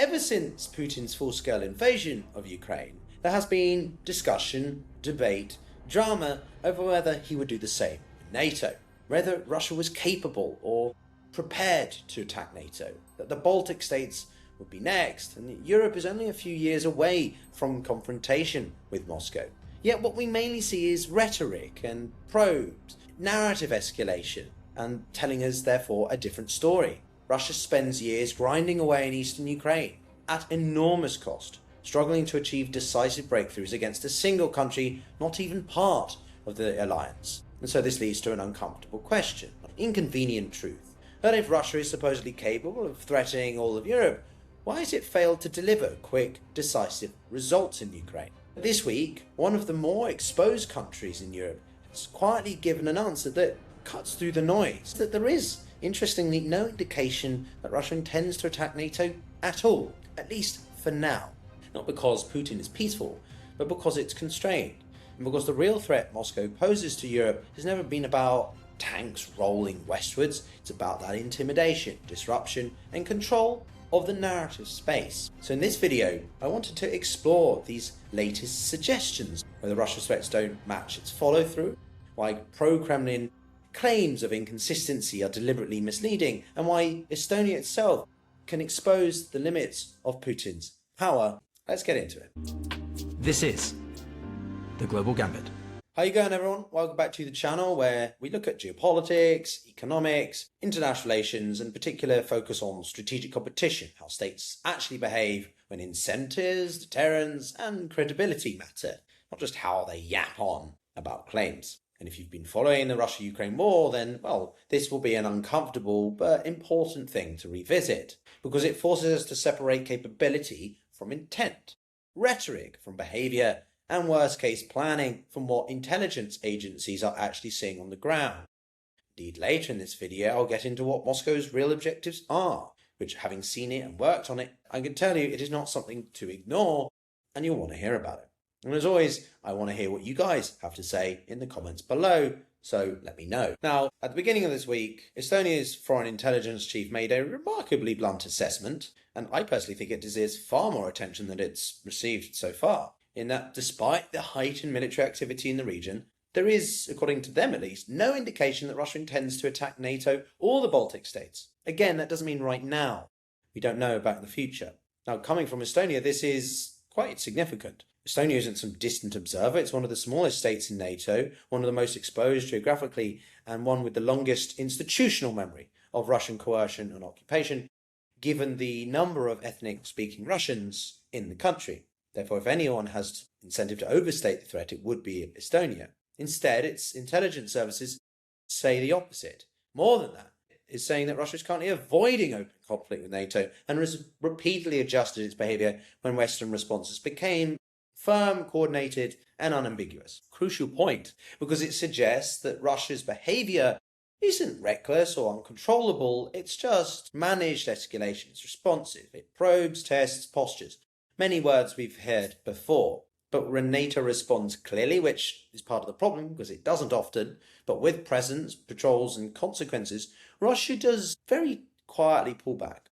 Ever since Putin's full-scale invasion of Ukraine, there has been discussion, debate, drama over whether he would do the same in NATO, whether Russia was capable or prepared to attack NATO, that the Baltic states would be next, and that Europe is only a few years away from confrontation with Moscow. Yet what we mainly see is rhetoric and probes, narrative escalation, and telling us therefore a different story. Russia spends years grinding away in eastern Ukraine at enormous cost, struggling to achieve decisive breakthroughs against a single country not even part of the alliance. And so this leads to an uncomfortable question, an inconvenient truth, that if Russia is supposedly capable of threatening all of Europe, why has it failed to deliver quick, decisive results in Ukraine? This week, one of the more exposed countries in Europe has quietly given an answer that cuts through the noise, that there is, interestingly, no indication that Russia intends to attack NATO at all, at least for now. Not because Putin is peaceful, but because it's constrained, and because the real threat Moscow poses to Europe has never been about tanks rolling westwards. It's about that intimidation, disruption, and control of the narrative space. So in this video, I wanted to explore these latest suggestions, whether Russia's threats don't match its follow-through, why pro-Kremlin claims of inconsistency are deliberately misleading, and why Estonia itself can expose the limits of Putin's power. Let's get into it. This is The Global Gambit. How you going, everyone? Welcome back to the channel where we look at geopolitics, economics, international relations, and particular focus on strategic competition, how states actually behave when incentives, deterrence, and credibility matter, not just how they yap on about claims. And if you've been following the Russia-Ukraine war, then, well, this will be an uncomfortable but important thing to revisit, because it forces us to separate capability from intent, rhetoric from behaviour, and worst-case planning from what intelligence agencies are actually seeing on the ground. Indeed, later in this video, I'll get into what Moscow's real objectives are, which, having seen it and worked on it, I can tell you it is not something to ignore, and you'll want to hear about it. And as always, I want to hear what you guys have to say in the comments below, so let me know. Now, at the beginning of this week, Estonia's foreign intelligence chief made a remarkably blunt assessment, and I personally think it deserves far more attention than it's received so far, in that despite the heightened military activity in the region, there is, according to them at least, no indication that Russia intends to attack NATO or the Baltic states. Again, that doesn't mean right now. We don't know about in the future. Now, coming from Estonia, this is quite significant. Estonia isn't some distant observer. It's one of the smallest states in NATO, one of the most exposed geographically, and one with the longest institutional memory of Russian coercion and occupation, given the number of ethnic-speaking Russians in the country. Therefore, if anyone has incentive to overstate the threat, it would be Estonia. Instead, its intelligence services say the opposite. More than that, it's saying that Russia is currently avoiding open conflict with NATO and has repeatedly adjusted its behaviour when Western responses became firm, coordinated, and unambiguous. Crucial point, because it suggests that Russia's behaviour isn't reckless or uncontrollable, it's just managed escalation. It's responsive. It probes, tests, postures. Many words we've heard before. But when NATO responds clearly, which is part of the problem because it doesn't often, but with presence, patrols, and consequences, Russia does very quietly pull back.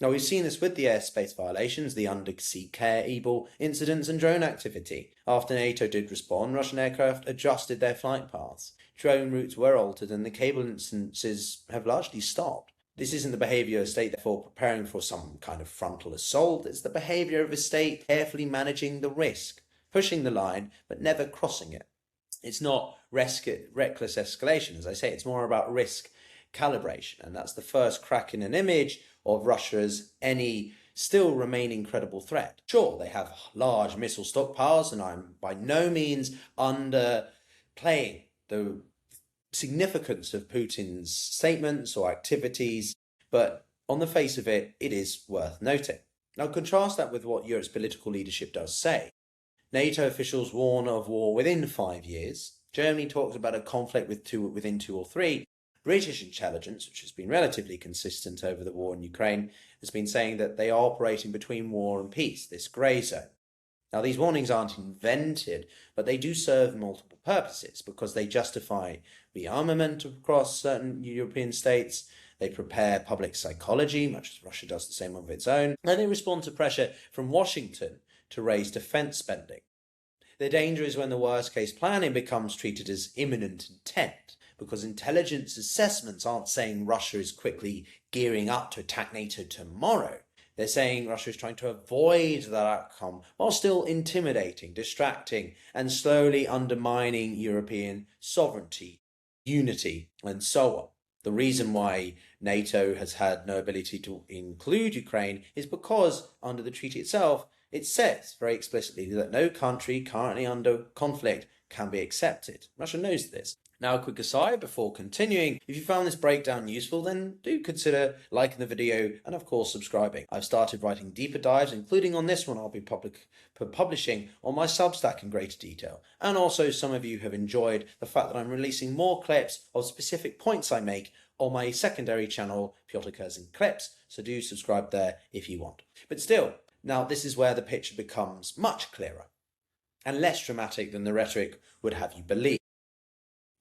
Now, we've seen this with the airspace violations, the undersea cable incidents, and drone activity. After NATO did respond, Russian aircraft adjusted their flight paths. Drone routes were altered, and the cable instances have largely stopped. This isn't the behaviour of a state, therefore, preparing for some kind of frontal assault. It's the behaviour of a state carefully managing the risk, pushing the line, but never crossing it. It's not reckless escalation, as I say. It's more about risk calibration, and that's the first crack in an image of Russia as any still remaining credible threat. Sure, they have large missile stockpiles, and I'm by no means underplaying the significance of Putin's statements or activities, but on the face of it, it is worth noting. Now, contrast that with what Europe's political leadership does say. NATO officials warn of war within 5 years. Germany talks about a conflict within 2 or 3. British intelligence, which has been relatively consistent over the war in Ukraine, has been saying that they are operating between war and peace, this grey zone. Now, these warnings aren't invented, but they do serve multiple purposes because they justify rearmament across certain European states, They prepare public psychology, much as Russia does the same of its own, and they respond to pressure from Washington to raise defence spending. The danger is when the worst-case planning becomes treated as imminent intent, because intelligence assessments aren't saying Russia is quickly gearing up to attack NATO tomorrow. They're saying Russia is trying to avoid that outcome while still intimidating, distracting, and slowly undermining European sovereignty, unity, and so on. The reason why NATO has had no ability to include Ukraine is because, under the treaty itself, it says very explicitly that no country currently under conflict can be accepted. Russia knows this. Now, a quick aside before continuing, if you found this breakdown useful, then do consider liking the video and, of course, subscribing. I've started writing deeper dives, including on this one I'll be publishing on my Substack in greater detail. And also, some of you have enjoyed the fact that I'm releasing more clips of specific points I make on my secondary channel, Pyotr Kurzin Clips, so do subscribe there if you want. But still, now this is where the picture becomes much clearer and less dramatic than the rhetoric would have you believe.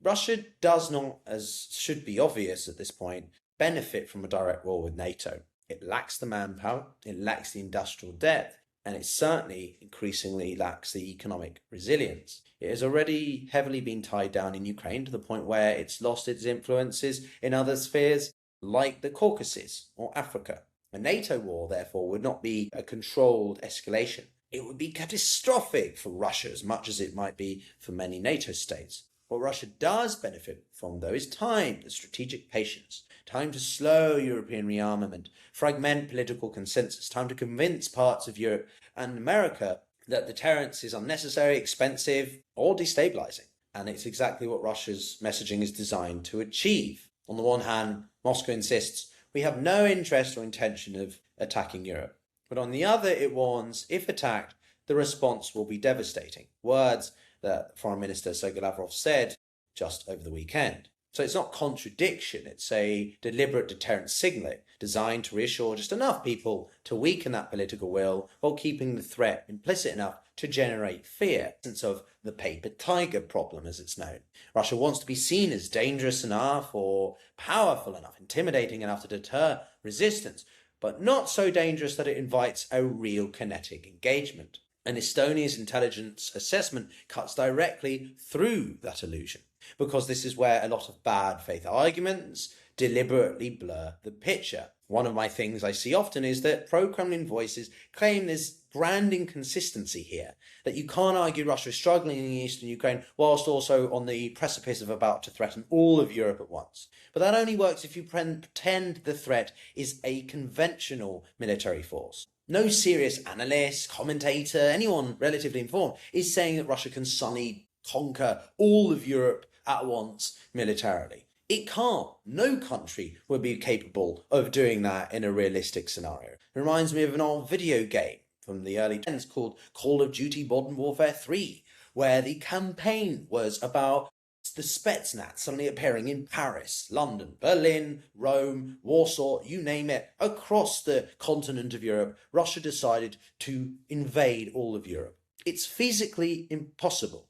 Russia does not, as should be obvious at this point, benefit from a direct war with NATO. It lacks the manpower, it lacks the industrial depth, and it certainly increasingly lacks the economic resilience. It has already heavily been tied down in Ukraine to the point where it's lost its influences in other spheres like the Caucasus or Africa. A NATO war, therefore, would not be a controlled escalation. It would be catastrophic for Russia as much as it might be for many NATO states. What Russia does benefit from, though, is time and strategic patience, time to slow European rearmament, fragment political consensus, time to convince parts of Europe and America that deterrence is unnecessary, expensive, or destabilizing. And it's exactly what Russia's messaging is designed to achieve. On the one hand, Moscow insists we have no interest or intention of attacking Europe. But on the other, it warns, if attacked, the response will be devastating. Words that Foreign Minister Sergei Lavrov said just over the weekend. So it's not contradiction, it's a deliberate deterrent signal designed to reassure just enough people to weaken that political will while keeping the threat implicit enough to generate fear, sense of the paper tiger problem as it's known. Russia wants to be seen as dangerous enough or powerful enough, intimidating enough to deter resistance, but not so dangerous that it invites a real kinetic engagement. And Estonia's intelligence assessment cuts directly through that illusion, because this is where a lot of bad faith arguments deliberately blur the picture. One of my things I see often is that pro-Kremlin voices claim there's grand inconsistency here, that you can't argue Russia is struggling in eastern Ukraine whilst also on the precipice of about to threaten all of Europe at once. But that only works if you pretend the threat is a conventional military force. No serious analyst, commentator, anyone relatively informed is saying that Russia can suddenly conquer all of Europe at once militarily. It can't. No country would be capable of doing that in a realistic scenario. It reminds me of an old video game from the early 10s called Call of Duty Modern Warfare 3, where the campaign was about the Spetsnaz suddenly appearing in Paris, London, Berlin, Rome, Warsaw, you name it. Across the continent of Europe, Russia decided to invade all of Europe. It's physically impossible.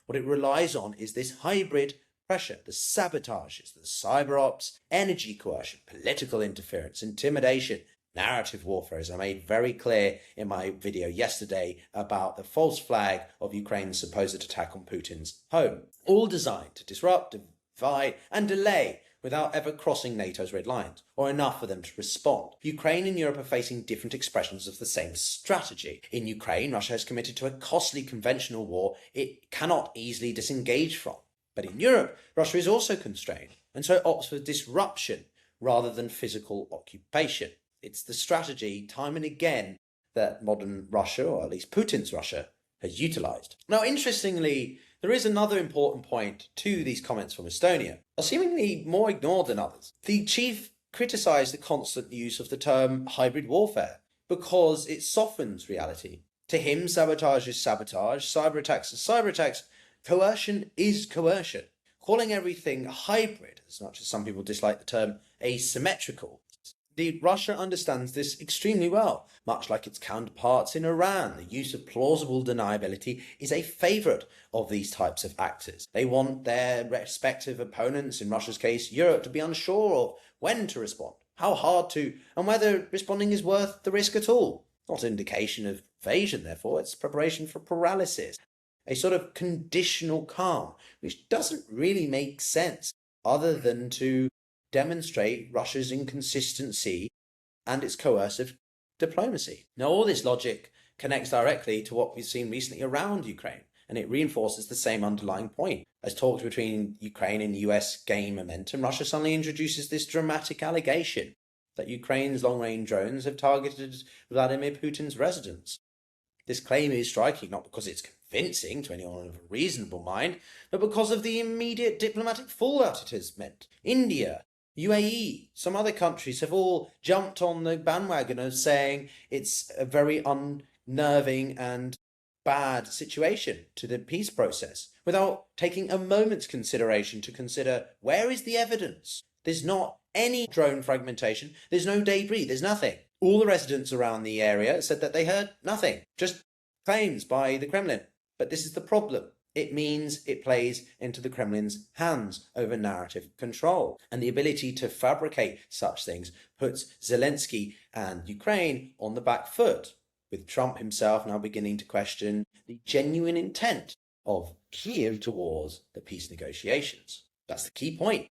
What it relies on is this hybrid pressure, the sabotages, the cyber ops, energy coercion, political interference, intimidation, narrative warfare, as I made very clear in my video yesterday about the false flag of Ukraine's supposed attack on Putin's home. All designed to disrupt, divide, and delay without ever crossing NATO's red lines, or enough for them to respond. Ukraine and Europe are facing different expressions of the same strategy. In Ukraine, Russia has committed to a costly conventional war it cannot easily disengage from. But in Europe, Russia is also constrained, and so opts for disruption rather than physical occupation. It's the strategy, time and again, that modern Russia, or at least Putin's Russia, has utilised. Now, interestingly, there is another important point to these comments from Estonia, seemingly more ignored than others. The chief criticised the constant use of the term hybrid warfare because it softens reality. To him, sabotage is sabotage, cyber attacks are cyber attacks, coercion is coercion. Calling everything hybrid, as much as some people dislike the term asymmetrical, Indeed, Russia understands this extremely well. Much like its counterparts in Iran, the use of plausible deniability is a favourite of these types of actors. They want their respective opponents, in Russia's case Europe, to be unsure of when to respond, how hard to, and whether responding is worth the risk at all. Not an indication of evasion, therefore, it's preparation for paralysis. A sort of conditional calm, which doesn't really make sense other than to demonstrate Russia's inconsistency and its coercive diplomacy. Now, all this logic connects directly to what we've seen recently around Ukraine, and it reinforces the same underlying point. As talks between Ukraine and the US gain momentum, Russia suddenly introduces this dramatic allegation that Ukraine's long-range drones have targeted Vladimir Putin's residence. This claim is striking not because it's convincing to anyone of a reasonable mind, but because of the immediate diplomatic fallout it has meant. India, UAE, some other countries have all jumped on the bandwagon of saying it's a very unnerving and bad situation to the peace process, without taking a moment's consideration to consider, where is the evidence? There's not any drone fragmentation, there's no debris, there's nothing. All the residents around the area said that they heard nothing, just claims by the Kremlin. But this is the problem. It means it plays into the Kremlin's hands over narrative control. And the ability to fabricate such things puts Zelensky and Ukraine on the back foot, with Trump himself now beginning to question the genuine intent of Kiev towards the peace negotiations. That's the key point.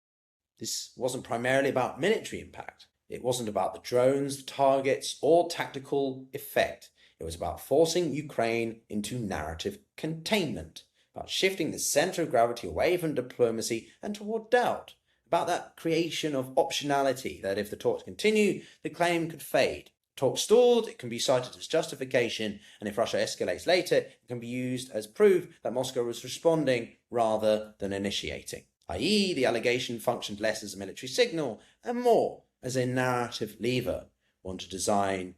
This wasn't primarily about military impact. It wasn't about the drones, the targets, or tactical effect. It was about forcing Ukraine into narrative containment, about shifting the centre of gravity away from diplomacy and toward doubt, about that creation of optionality that if the talks continue, the claim could fade. Talks stalled, it can be cited as justification, and if Russia escalates later, it can be used as proof that Moscow was responding rather than initiating, i.e. the allegation functioned less as a military signal and more as a narrative lever, one designed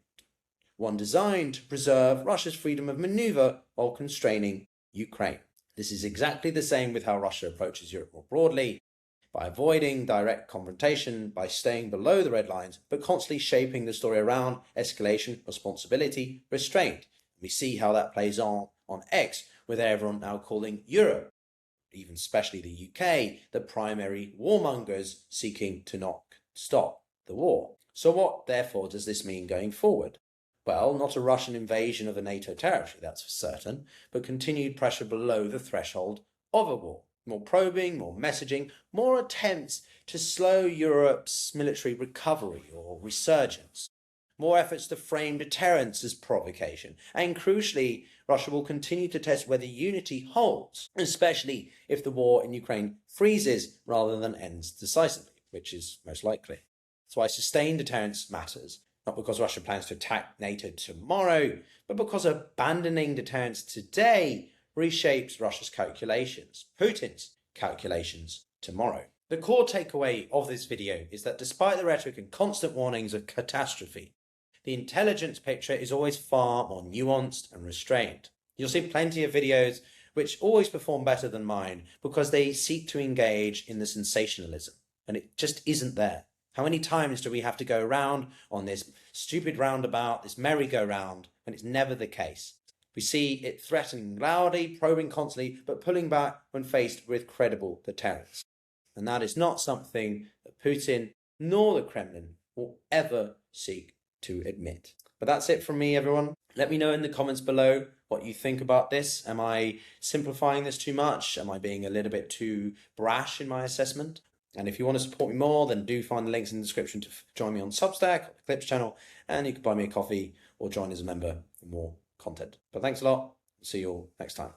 to preserve Russia's freedom of maneuver while constraining Ukraine. This is exactly the same with how Russia approaches Europe more broadly, by avoiding direct confrontation, by staying below the red lines, but constantly shaping the story around escalation, responsibility, restraint. We see how that plays on X, with everyone now calling Europe, even especially the UK, the primary warmongers seeking to not stop the war. So what, therefore, does this mean going forward? Well, not a Russian invasion of a NATO territory, that's for certain, but continued pressure below the threshold of a war. More probing, more messaging, more attempts to slow Europe's military recovery or resurgence. More efforts to frame deterrence as provocation. And crucially, Russia will continue to test whether unity holds, especially if the war in Ukraine freezes rather than ends decisively, which is most likely. That's why sustained deterrence matters. Not because Russia plans to attack NATO tomorrow, but because abandoning deterrence today reshapes Russia's calculations, Putin's calculations tomorrow. The core takeaway of this video is that despite the rhetoric and constant warnings of catastrophe, the intelligence picture is always far more nuanced and restrained. You'll see plenty of videos which always perform better than mine because they seek to engage in the sensationalism, and it just isn't there. How many times do we have to go around on this stupid roundabout, this merry-go-round, when it's never the case? We see it threatening loudly, probing constantly, but pulling back when faced with credible deterrence. And that is not something that Putin nor the Kremlin will ever seek to admit. But that's it from me, everyone. Let me know in the comments below what you think about this. Am I simplifying this too much? Am I being a little bit too brash in my assessment? And if you want to support me more, then do find the links in the description to join me on Substack, or the Clips channel, and you can buy me a coffee or join as a member for more content. But thanks a lot. See you all next time.